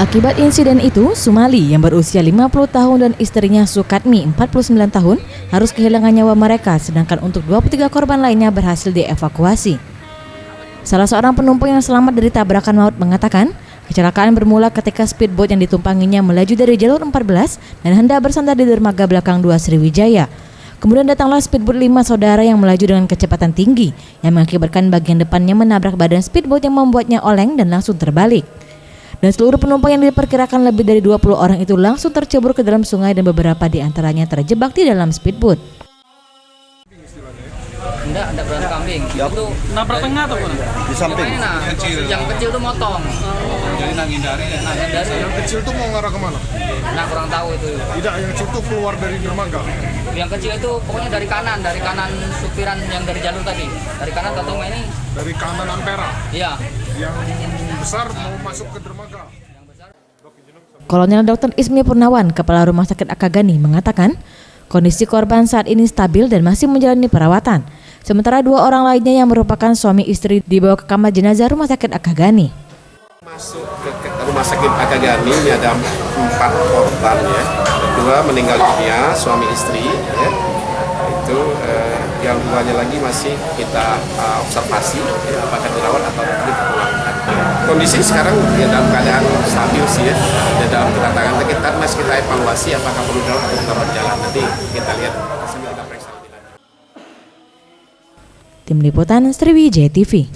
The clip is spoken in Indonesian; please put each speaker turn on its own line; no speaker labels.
Akibat insiden itu, Sumali yang berusia 50 tahun dan istrinya Sukatmi 49 tahun harus kehilangan nyawa mereka, sedangkan untuk 23 korban lainnya berhasil dievakuasi. Salah seorang penumpang yang selamat dari tabrakan maut mengatakan, kecelakaan bermula ketika speedboat yang ditumpanginya melaju dari jalur 14 dan hendak bersandar di dermaga belakang 2 Sriwijaya. Kemudian datanglah speedboat 5 saudara yang melaju dengan kecepatan tinggi yang mengakibatkan bagian depannya menabrak badan speedboat yang membuatnya oleng dan langsung terbalik. Dan seluruh penumpang yang diperkirakan lebih dari 20 orang itu langsung tercebur ke dalam sungai dan beberapa di antaranya terjebak di dalam speedboat.
Enggak, ada beran kambing. Itu
nabrak tengah atau mana?
Di samping.
Yang kecil tuh motong.
Jadi menghindari.
Yang kecil tuh mau ngarah kemana?
Nah, kurang tahu itu.
Tidak, yang kecil tuh keluar dari dermaga.
Yang kecil itu pokoknya dari kanan supiran yang dari jalur tadi. Dari kanan atau ini?
Dari kanan Ampera.
Iya.
Yang besar mau masuk ke dermaga.
Kolonel Dr. Ismi Purnawan, Kepala Rumah Sakit Akagani, mengatakan kondisi korban saat ini stabil dan masih menjalani perawatan. Sementara 2 orang lainnya yang merupakan suami istri dibawa ke kamar jenazah Rumah Sakit Akagani.
Masuk ke Rumah Sakit Akagani ini ada 4 korban ya. 2 meninggal dunia, suami istri ya. Itu yang 2-nya lagi masih kita observasi ya, apakah dirawat atau dipulangkan. Kondisi sekarang ya dalam keadaan stabil sih ya. Dan dalam kedatangan kita masih kita evaluasi apakah perlu dirawat atau tetap berjalan. Nanti kita lihat sambil kita periksa lebih lanjut.
Tim Liputan Sriwijaya TV.